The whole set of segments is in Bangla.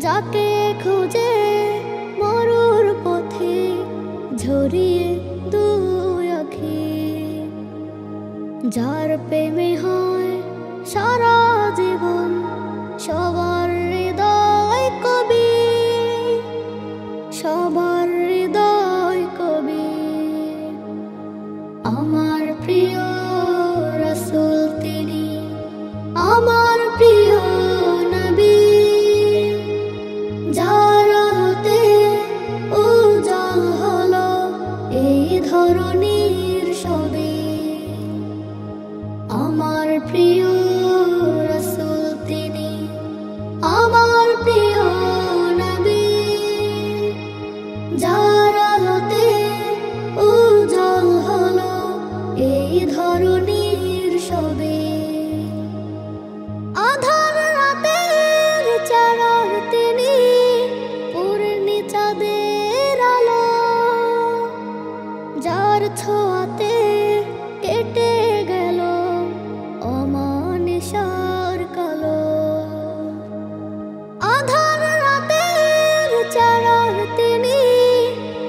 যাকে খুঁজে মরুর পথে ঝরিয়ে দুই আঁখি, যার প্রেমে হয় সারা জীবন সবার হৃদয় কবি, সবার হৃদয় কবি। আমার প্রিয় রাসূল তিনি, আমার প্রিয় নবী, যার আলোতে উজ্জ্বল হলো এই ধরনীর ছবি। আমার প্রিয় রাসূল তিনি, আমার প্রিয় নবী, যার আলোতে উজ্জ্বল হলো এই ধরনীর ছবি। আধার রাতের চারার তিনি, পূর্ণি চাঁদের আলো, যার ছোঁয়াতে কেটে গেল অমানিসার কালো। আধার রাতের চারার তিনি,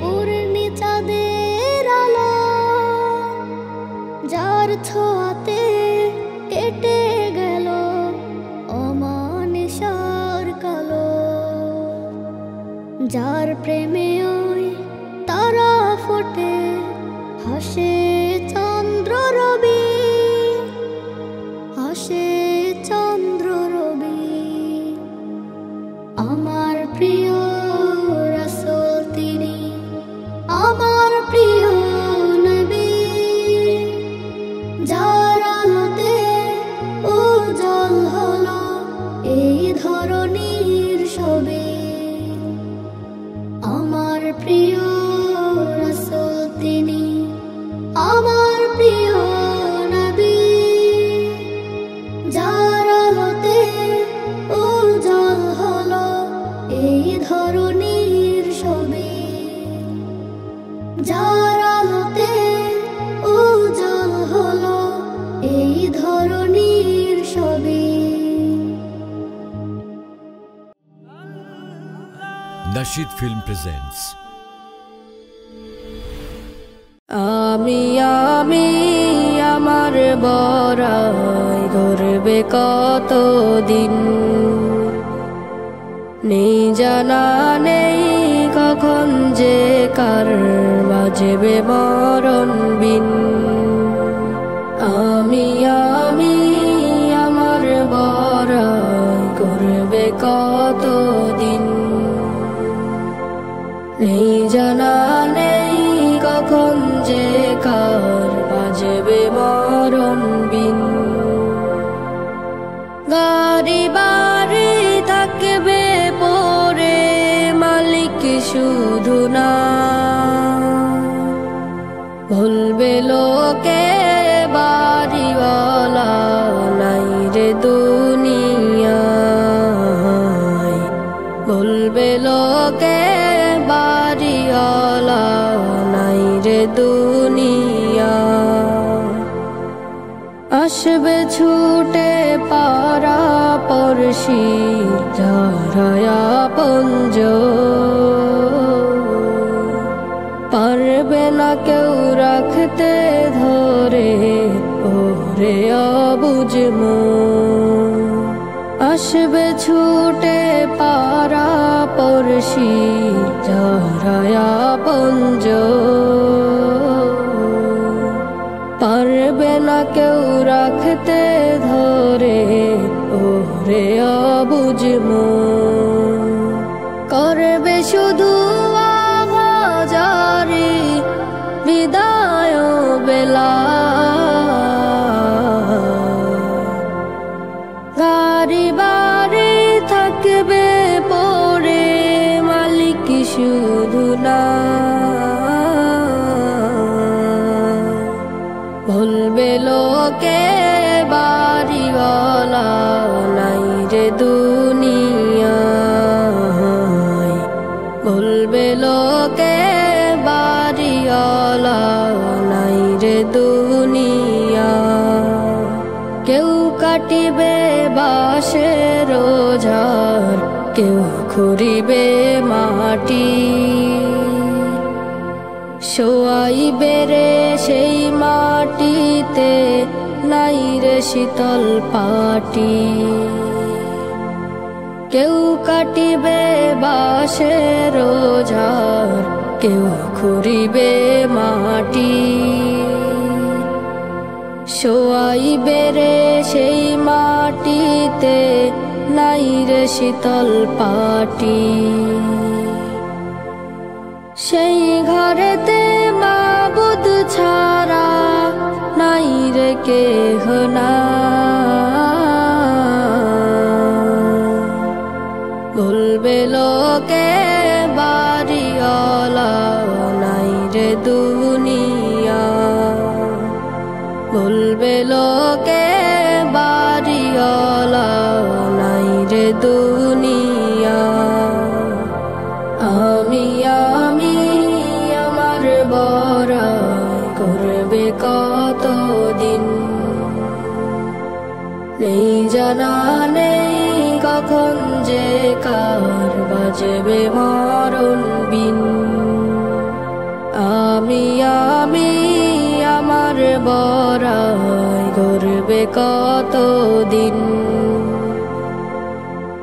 পূর্ণি চাঁদের আলো, যার ছোঁয়াতে কেটে গেল অমানিসার কালো। যার প্রেমে ওই তারা ফোটে, হাসে চন্দ্র রবি, হাসে চন্দ্র রবি। আমার প্রিয় রাসূল তিনি, আমার প্রিয় নবী, যার আলোতে উজ্জ্বল হলো এই ধরনীর ছবি। আমার প্রিয় রাসূল তিনি, আমার প্রিয় নবী, যার আলোতে উজ্জ্বল হলো এই ধরনীর ছবি, যার আলোতে উজ্জ্বল হলো এই ধরনীর ছবি। Nasheed Film presents আমি আমার বড়াই ধরবে কতদিন, নেই জানা নেই কখন যে কার বাজবে মরণ বিন। আমি আমার বড়াই করবে কতদিন, নেই জানা নেই কখন যে কার বাজবে মরণ বিন। গাড়ি বাড়ি থাকবে পরে মালিক শুধু না, বলবে লোকে বাড়িওয়ালা নাই রে দুনিয়ায়, বলবে লোকে বাড়িওয়ালা নাই রে দুনিয়া। আসবে ছুটে পারা পড়শি যারা আপনজন, পারবে না কেউ রাখতে ধরে ওরে অবুঝ মন। আসবে ছুটে পারা পড়শি যারা আপনজন, পারবে না কেউ রাখতে ধরে ওরে অবুঝ মন। করবে শুধু আহাজারি বিদায় বেলা, গাড়ি বাড়ি থাকবে পরে মালিক শুধু না, বলবে লোকে বাড়িওয়ালা নাই রে দুনিয়ায়, বলবে লোকে বাড়িওয়ালা নাই রে দুনিয়া। কেউ কাটিবে বাঁশের ঝাড়, কেউ খুঁড়িবে মাটি, শোয়াইবে রে সেই মাটিতে নাই রে শীতল পাটি। কেউ কাটিবে বাঁশের ঝাড়, কেউ খুঁড়িবে মাটি, শোয়াইবে রে সেই মাটিতে নাই রে শীতল পাটি। সেই ঘরেতে মাবুদ ছাড়া নাই রে কেহ নাই। বলবে লোকে বাড়িওয়ালা নাই রে দুনিয়া, বলবে লোকে বাড়িওয়ালা নাই রে দুনিয়া। আমি আমার বড়াই করবে কতদিন, নেই জানা নেই কখন যে কার বাজবে মরণ বিন। আমি আমার বড়াই করবে কতদিন,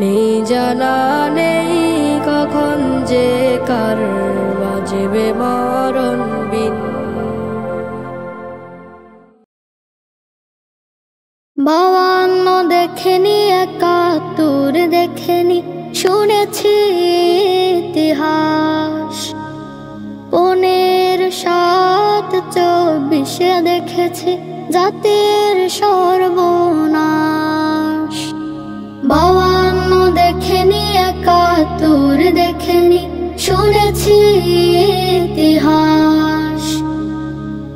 নেই জানা নেই কখন যে কার বাজবে মরণ বিন। বাওয়ান্ন দেখেনি, ৭১ দেখেনি, শুনেছি ইতিহাস। ১৫/৭/২৪ দেখেছি জাতির সর্বনাশ। বাওয়ান্ন দেখেনি, ৭১ দেখেনি, শুনেছি ইতিহাস।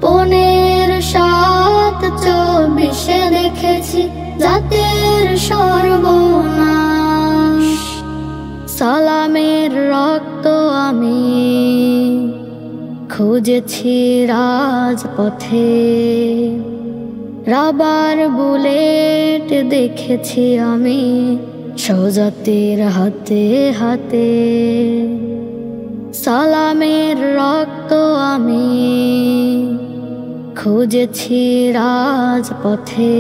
১৫/৭/২৪ দেখেছি জাতির সর্বনাশ। সালামের রক্ত আমি খুঁজেছি রাজপথে, রাবার বুলেট দেখেছি আমি স্বজাতির হাতে হাতে। সালামের রক্ত আমি খুঁজেছি রাজপথে,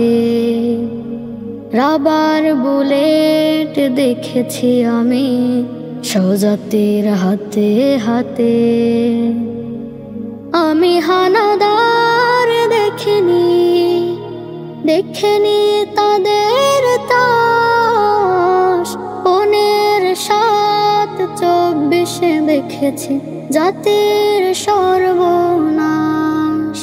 রাবার বুলেট দেখেছি আমি স্বজাতির হাতে হাতে। আমি হানাদার দেখিনি, দেখেনি তাদের তাস। ১৫/৭/২৪ দেখেছি জাতির সর্বনাশ।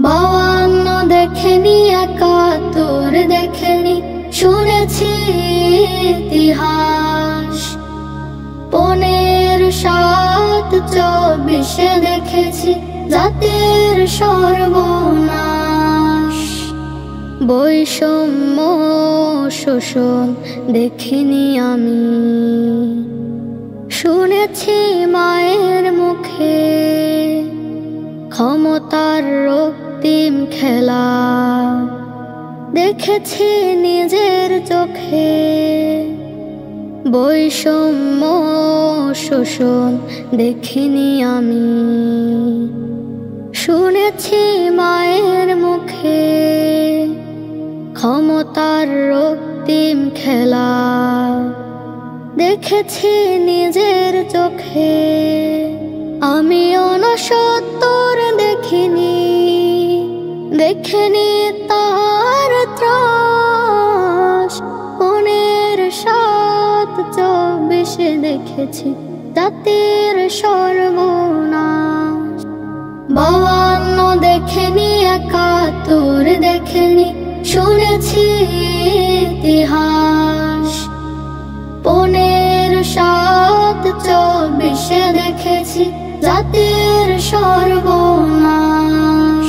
বাওয়ান্ন দেখেনি, ৭১ দেখেনি, শুনেছি ইতিহাস। ১৫/৭/২৪ দেখেছি জাতির সর্বনাশ। বৈষম্য শোষণ দেখিনি আমি, শুনেছি মায়ের মুখে ক্ষমতার রক্তিম খেলা, দেখেছি নিজের চোখে। বৈষম্য শোষণ দেখিনি আমি, শুনেছি মায়ের মুখে ক্ষমতার রক্তিম খেলা, দেখেছি নিজের চোখে। আমি ৬৯ দেখিনি, দেখেনি তার ত্রাস। ১৫/৭/২৪ দেখেছি জাতির সর্বনাশ। বাওয়ান্ন দেখেনি, ৭১ দেখেনি, শুনেছি ইতিহাস। ১৫/৭/২৪ দেখেছি জাতির সর্বনাশ।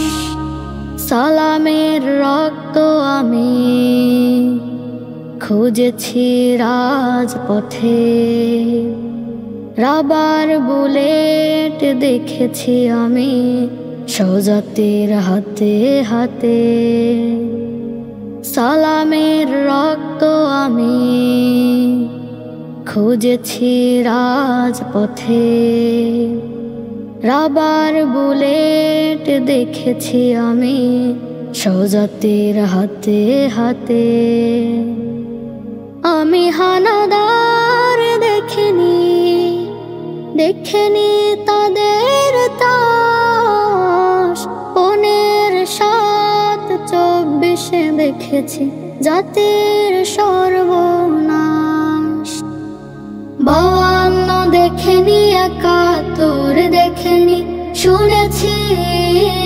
সালামের রক্ত আমি খুঁজেছি রাজপথে, রাবার বুলেট দেখেছি আমি স্বজাতির হাতে হাতে। সালামের রক্ত আমি খুঁজেছি রাজপথে, রাবার বুলেট দেখেছি আমি সৌজাতির হাতে হাতে। আমি হানাদার দেখিনি তাদের তাস। 15/7/24 দেখেছি জাতির সর্বনাশ। 52 দেখিনি, 71 দেখিনি, শুনেছি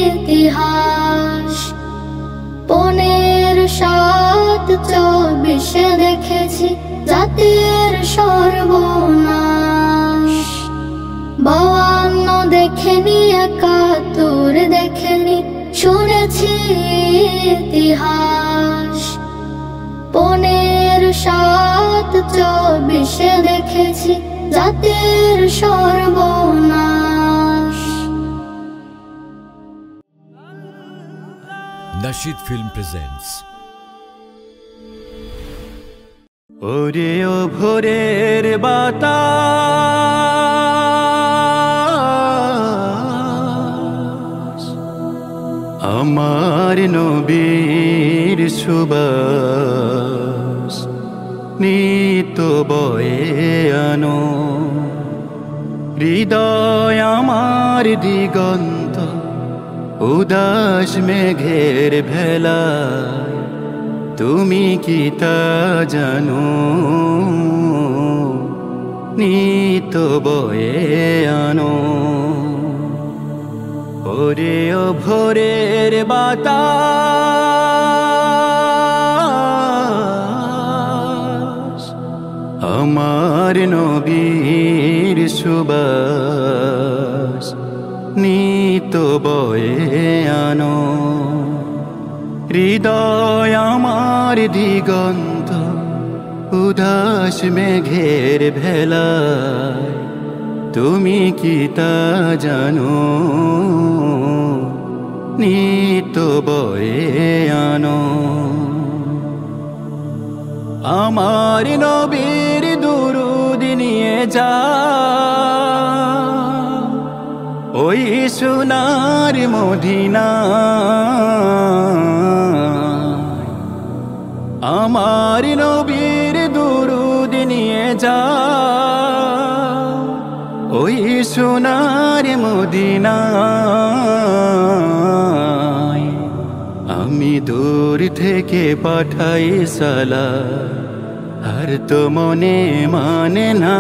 ইতিহাস। 15/7/24 দেখেছি জাতির সর্বনাশ। 52 দেখিনি, 71 দেখিনি, শুনেছি ইতিহাস। 15/7/24 দেখেছি জাতির সর্বনাশ। Nasheed Film presents ওরে ও ভোরের বাতাস, আমার নবীর সুবাস নিত বয়ে আনো। হৃদয় আমার দিগন্ত উদাস মেঘের ভেলায়, তুমি কি তা জানো? নিত বয়ে আনো। ওরে ও ভোরের বাতাস, আমার নবীর সুবাস নিত বয়ে আনো। হৃদয় আমার দিগন্ত উদাস মেঘের ভেলায়, তুমি কি তা জানো? নিত বয়ে আনো। আমার নবীর দুরূদ নিয়ে যা ওই সোনার মদিনা। আমার নবীর দুরূদ নিয়ে যা ওই সোনার মদিনা। আমি দূর থেকে পাঠাই সালাম, আর তো মনে মানে না।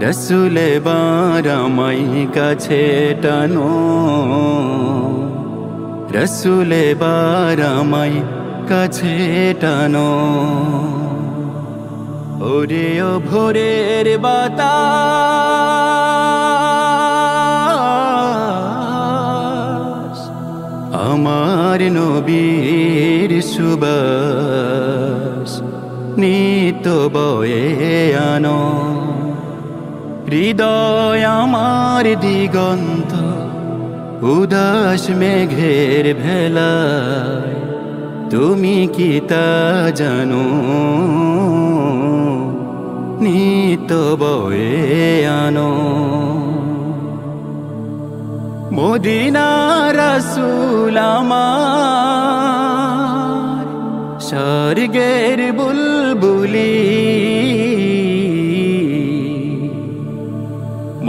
রসুলে বারামাই কাছে টানো, রসুলে বারামাই কাছে টানো। ওরে ও ভোরের বাতাস, আমার নবীর সুবাস নিত বয়ে আনো। হৃদয় আমার দিগন্ত উদাস মেঘের ভেলায়, তুমি কি তা জানো? নিত বয়ে আনো। মদিনা রাসূল আমার স্বর্গের বুলবুলি।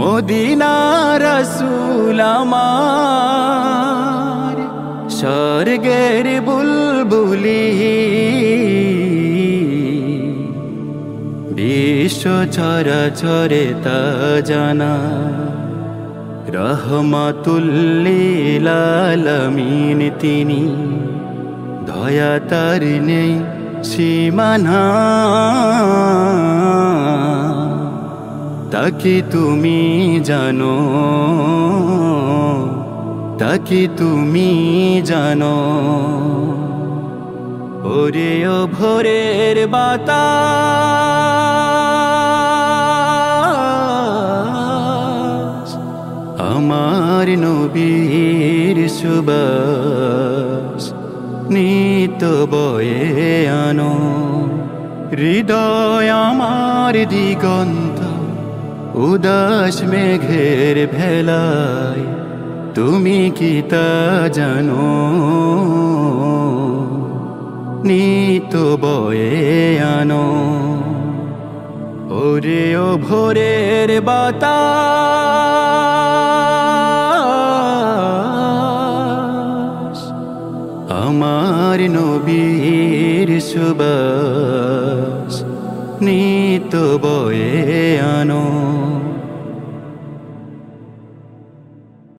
মদিনা রাসূল আমার স্বর্গের বুলবুলি। বিশ্ব চরাচরে তা জানা, রহমাতুল্লিল আলামিন তিনি। দয়া তার নেই সীমানা, তাকে তুমি জানো, তাকে তুমি জানো। ওরে ও ভোরের বাতাস, আমার নবীর সুবাস নিত বয়ে আনো। হৃদয় আমার দিগন্ত উদাস মেঘের ভেলায়, তুমি কি তা জানো? নিত বয়ে আনো ওরে ও ভোরের বাতাস, আমার নবীর সুবাস নিত বয়ে আনো।